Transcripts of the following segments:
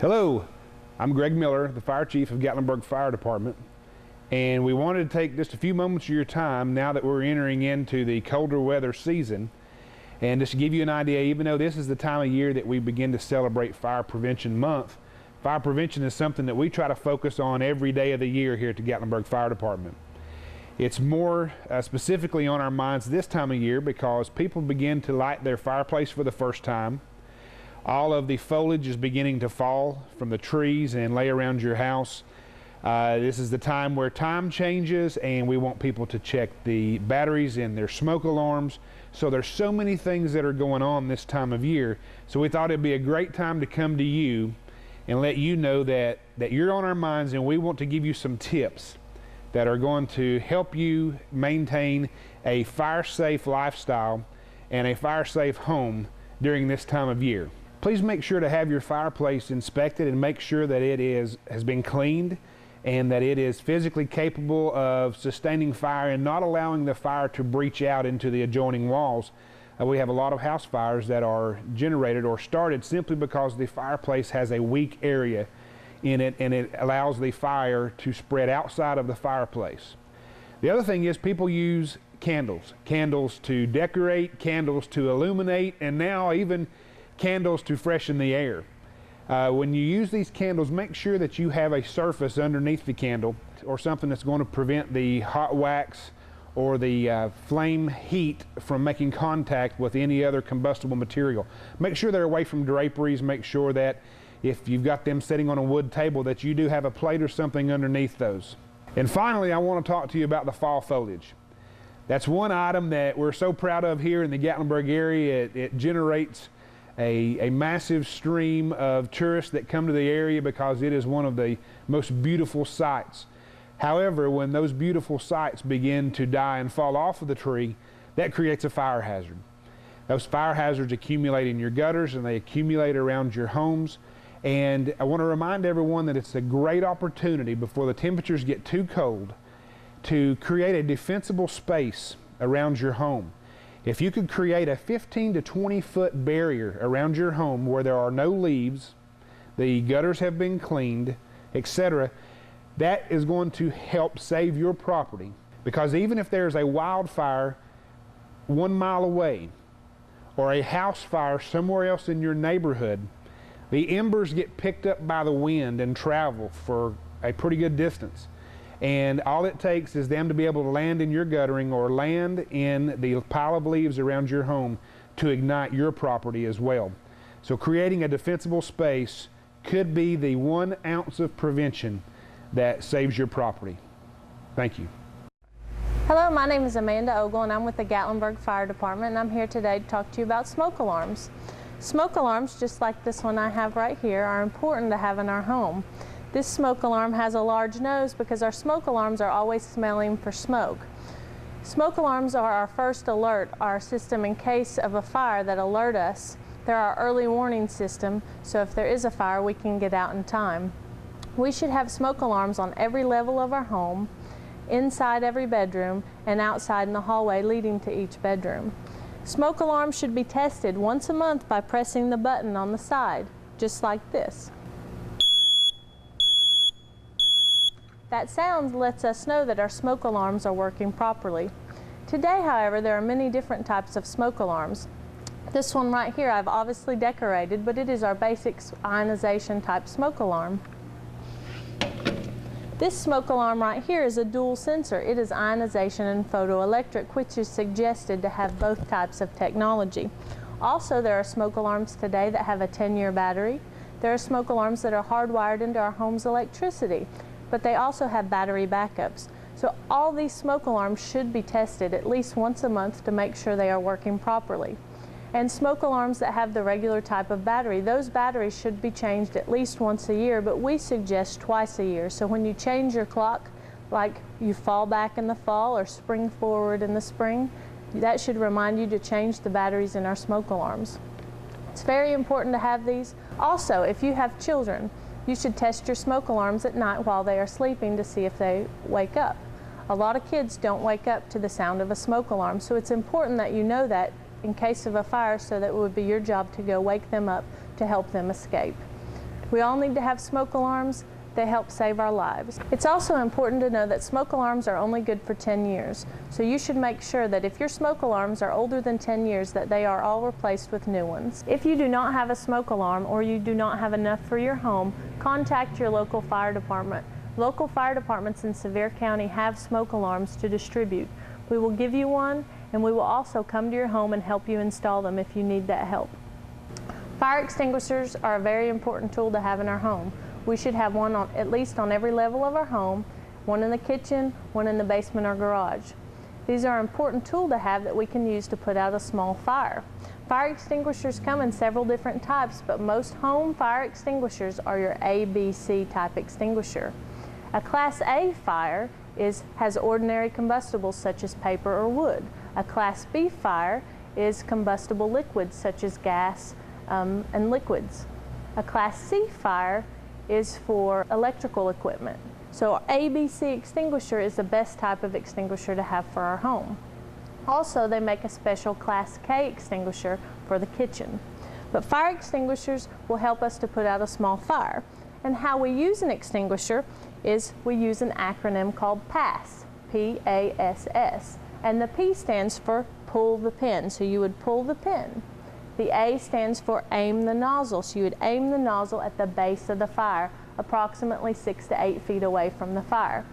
Hello, I'm Greg Miller, the Fire Chief of Gatlinburg Fire Department, and we wanted to take just a few moments of your time now that we're entering into the colder weather season, and just to give you an idea, even though this is the time of year that we begin to celebrate Fire Prevention Month, fire prevention is something that we try to focus on every day of the year here at the Gatlinburg Fire Department. It's more specifically on our minds this time of year because people begin to light their fireplace for the first time. All of the foliage is beginning to fall from the trees and lay around your house. This is the time where time changes, and we want people to check the batteries in their smoke alarms. So there's so many things that are going on this time of year. So we thought it'd be a great time to come to you and let you know that you're on our minds, and we want to give you some tips that are going to help you maintain a fire-safe lifestyle and a fire-safe home during this time of year. Please make sure to have your fireplace inspected and make sure that it has been cleaned and that it is physically capable of sustaining fire and not allowing the fire to breach out into the adjoining walls. We have a lot of house fires that are generated or started simply because the fireplace has a weak area in it, and it allows the fire to spread outside of the fireplace. The other thing is people use candles to decorate, candles to illuminate, and now even candles to freshen the air. When you use these candles, make sure that you have a surface underneath the candle or something that's going to prevent the hot wax or the flame heat from making contact with any other combustible material. Make sure they're away from draperies. Make sure that if you've got them sitting on a wood table that you do have a plate or something underneath those. And finally, I want to talk to you about the fall foliage. That's one item that we're so proud of here in the Gatlinburg area. It generates a massive stream of tourists that come to the area because it is one of the most beautiful sights. However, when those beautiful sights begin to die and fall off of the tree, that creates a fire hazard. Those fire hazards accumulate in your gutters and they accumulate around your homes. And I want to remind everyone that it's a great opportunity before the temperatures get too cold to create a defensible space around your home. If you could create a 15 to 20 foot barrier around your home where there are no leaves, the gutters have been cleaned, etc., that is going to help save your property, because even if there's a wildfire 1 mile away or a house fire somewhere else in your neighborhood, the embers get picked up by the wind and travel for a pretty good distance. And all it takes is them to be able to land in your guttering or land in the pile of leaves around your home to ignite your property as well. So creating a defensible space could be the 1 ounce of prevention that saves your property. Thank you. Hello, my name is Amanda Ogle and I'm with the Gatlinburg Fire Department, and I'm here today to talk to you about smoke alarms. Smoke alarms, just like this one I have right here, are important to have in our home. This smoke alarm has a large nose because our smoke alarms are always smelling for smoke. Smoke alarms are our first alert, our system in case of a fire that alert us. They're our early warning system, so if there is a fire, we can get out in time. We should have smoke alarms on every level of our home, inside every bedroom, and outside in the hallway leading to each bedroom. Smoke alarms should be tested once a month by pressing the button on the side, just like this. That sound lets us know that our smoke alarms are working properly. Today, however, there are many different types of smoke alarms. This one right here I've obviously decorated, but it is our basic ionization type smoke alarm. This smoke alarm right here is a dual sensor. It is ionization and photoelectric, which is suggested to have both types of technology. Also, there are smoke alarms today that have a 10-year battery. There are smoke alarms that are hardwired into our home's electricity, but they also have battery backups. So all these smoke alarms should be tested at least once a month to make sure they are working properly. And smoke alarms that have the regular type of battery, those batteries should be changed at least once a year, but we suggest twice a year. So when you change your clock, like you fall back in the fall or spring forward in the spring, that should remind you to change the batteries in our smoke alarms. It's very important to have these. Also, if you have children, you should test your smoke alarms at night while they are sleeping to see if they wake up. A lot of kids don't wake up to the sound of a smoke alarm, so it's important that you know that in case of a fire, so that it would be your job to go wake them up to help them escape. We all need to have smoke alarms. They help save our lives. It's also important to know that smoke alarms are only good for 10 years. So you should make sure that if your smoke alarms are older than 10 years, that they are all replaced with new ones. If you do not have a smoke alarm or you do not have enough for your home, contact your local fire department. Local fire departments in Sevier County have smoke alarms to distribute. We will give you one, and we will also come to your home and help you install them if you need that help. Fire extinguishers are a very important tool to have in our home. We should have one at least on every level of our home, one in the kitchen, one in the basement or garage. These are an important tool to have that we can use to put out a small fire. Fire extinguishers come in several different types, but most home fire extinguishers are your A, B, C type extinguisher. A Class A fire has ordinary combustibles such as paper or wood. A Class B fire is combustible liquids such as gas and liquids. A Class C fire is for electrical equipment. So ABC extinguisher is the best type of extinguisher to have for our home. Also, they make a special Class K extinguisher for the kitchen. But fire extinguishers will help us to put out a small fire. And how we use an extinguisher is we use an acronym called PASS, P-A-S-S. And the P stands for pull the pin, so you would pull the pin. The A stands for aim the nozzle, so you would aim the nozzle at the base of the fire, approximately 6 to 8 feet away from the fire.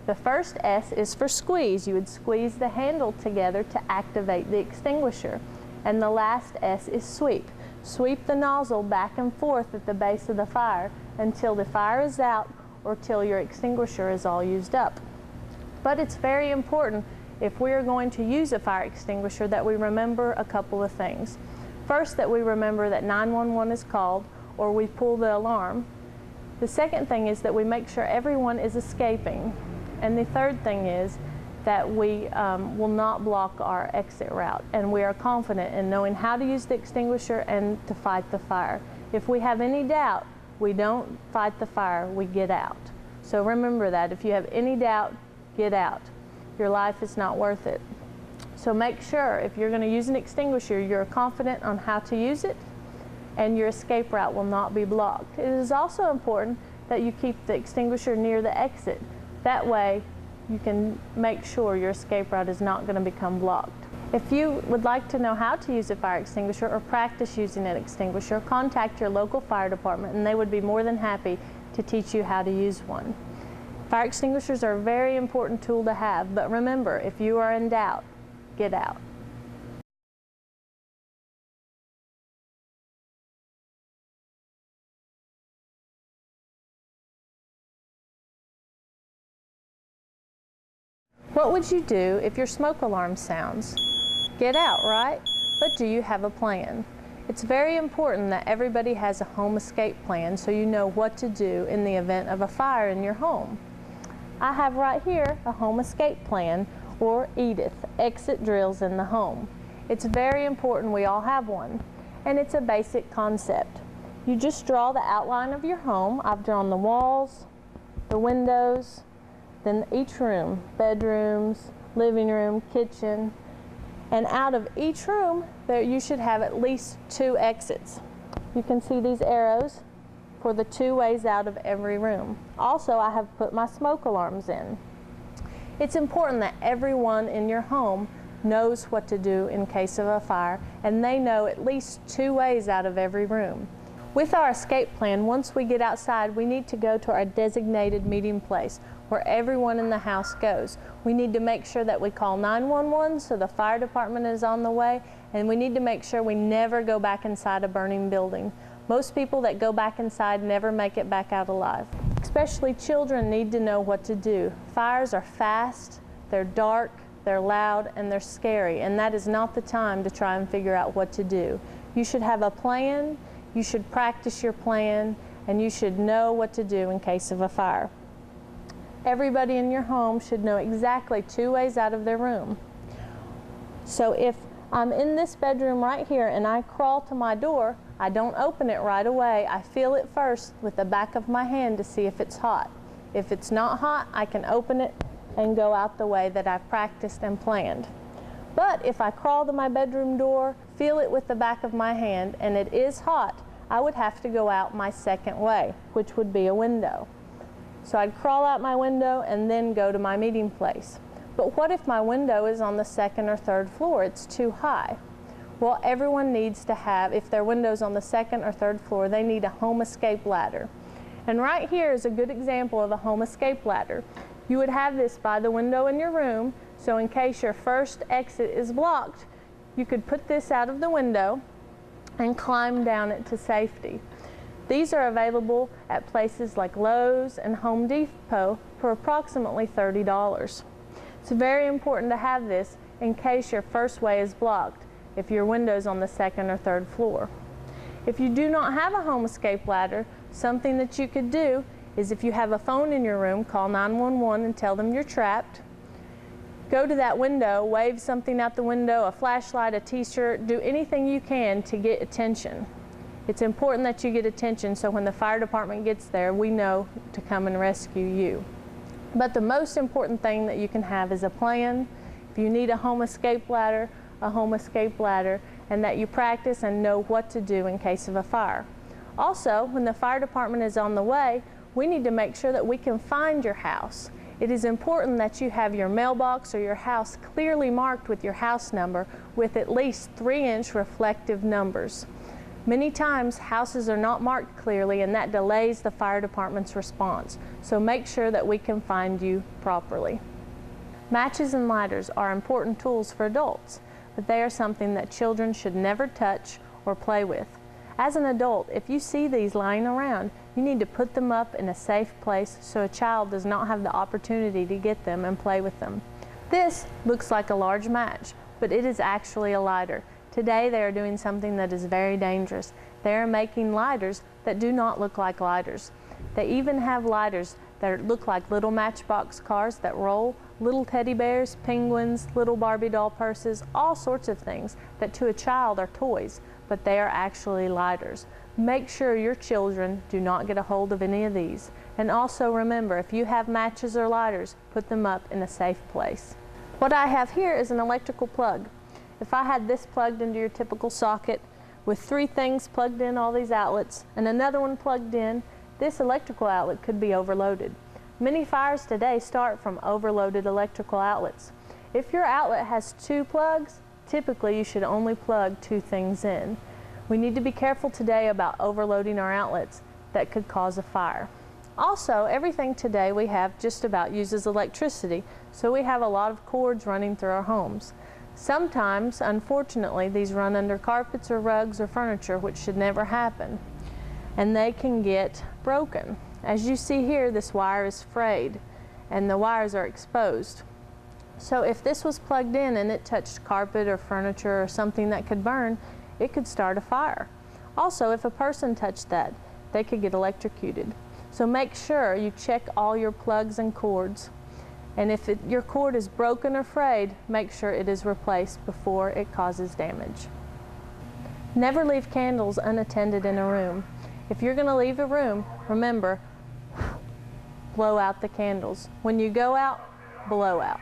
The first S is for squeeze. You would squeeze the handle together to activate the extinguisher. And the last S is sweep. Sweep the nozzle back and forth at the base of the fire until the fire is out or till your extinguisher is all used up. But it's very important, if we are going to use a fire extinguisher, that we remember a couple of things. First, that we remember that 911 is called or we pull the alarm. The second thing is that we make sure everyone is escaping. And the third thing is that we will not block our exit route, and we are confident in knowing how to use the extinguisher and to fight the fire. If we have any doubt, we don't fight the fire, we get out. So remember that. If you have any doubt, get out. Your life is not worth it. So make sure if you're going to use an extinguisher, you're confident on how to use it and your escape route will not be blocked. It is also important that you keep the extinguisher near the exit. That way you can make sure your escape route is not going to become blocked. If you would like to know how to use a fire extinguisher or practice using an extinguisher, contact your local fire department and they would be more than happy to teach you how to use one. Fire extinguishers are a very important tool to have, but remember, if you are in doubt, get out. What would you do if your smoke alarm sounds? Get out, right? But do you have a plan? It's very important that everybody has a home escape plan so you know what to do in the event of a fire in your home. I have right here a home escape plan, or EDITH, exit drills in the home. It's very important we all have one, and it's a basic concept. You just draw the outline of your home. I've drawn the walls, the windows, then each room, bedrooms, living room, kitchen, and out of each room you should have at least 2 exits. You can see these arrows for the 2 ways out of every room. Also, I have put my smoke alarms in. It's important that everyone in your home knows what to do in case of a fire, and they know at least 2 ways out of every room. With our escape plan, once we get outside, we need to go to our designated meeting place where everyone in the house goes. We need to make sure that we call 911 so the fire department is on the way, and we need to make sure we never go back inside a burning building. Most people that go back inside never make it back out alive. Especially children need to know what to do. Fires are fast, they're dark, they're loud, and they're scary, and that is not the time to try and figure out what to do. You should have a plan, you should practice your plan, and you should know what to do in case of a fire. Everybody in your home should know exactly 2 ways out of their room. So if I'm in this bedroom right here and I crawl to my door, I don't open it right away. I feel it first with the back of my hand to see if it's hot. If it's not hot, I can open it and go out the way that I've practiced and planned. But if I crawl to my bedroom door, feel it with the back of my hand, and it is hot, I would have to go out my second way, which would be a window. So I'd crawl out my window and then go to my meeting place. But what if my window is on the second or third floor? It's too high. Well, everyone needs to have, if their window's on the second or third floor, they need a home escape ladder. And right here is a good example of a home escape ladder. You would have this by the window in your room, so in case your first exit is blocked, you could put this out of the window and climb down it to safety. These are available at places like Lowe's and Home Depot for approximately $30. It's very important to have this in case your first way is blocked if your window's on the second or third floor. If you do not have a home escape ladder, something that you could do is, if you have a phone in your room, call 911 and tell them you're trapped. Go to that window, wave something out the window, a flashlight, a t-shirt, do anything you can to get attention. It's important that you get attention so when the fire department gets there, we know to come and rescue you. But the most important thing that you can have is a plan. If you need a home escape ladder, and that you practice and know what to do in case of a fire. Also, when the fire department is on the way, we need to make sure that we can find your house. It is important that you have your mailbox or your house clearly marked with your house number with at least 3-inch reflective numbers. Many times houses are not marked clearly, and that delays the fire department's response. So make sure that we can find you properly. Matches and lighters are important tools for adults, but they are something that children should never touch or play with. As an adult, if you see these lying around, you need to put them up in a safe place so a child does not have the opportunity to get them and play with them. This looks like a large match, but it is actually a lighter. Today they are doing something that is very dangerous. They are making lighters that do not look like lighters. They even have lighters that look like little matchbox cars that roll, little teddy bears, penguins, little Barbie doll purses, all sorts of things that to a child are toys, but they are actually lighters. Make sure your children do not get a hold of any of these. And also remember, if you have matches or lighters, put them up in a safe place. What I have here is an electrical plug. If I had this plugged into your typical socket with 3 things plugged in all these outlets and another one plugged in, this electrical outlet could be overloaded. Many fires today start from overloaded electrical outlets. If your outlet has 2 plugs, typically you should only plug 2 things in. We need to be careful today about overloading our outlets that could cause a fire. Also, everything today we have just about uses electricity, so we have a lot of cords running through our homes. Sometimes, unfortunately, these run under carpets or rugs or furniture, which should never happen, and they can get broken. As you see here, this wire is frayed and the wires are exposed. So if this was plugged in and it touched carpet or furniture or something that could burn, it could start a fire. Also, if a person touched that, they could get electrocuted. So make sure you check all your plugs and cords. And if your cord is broken or frayed, make sure it is replaced before it causes damage. Never leave candles unattended in a room. If you're going to leave a room, remember, blow out the candles. When you go out, blow out.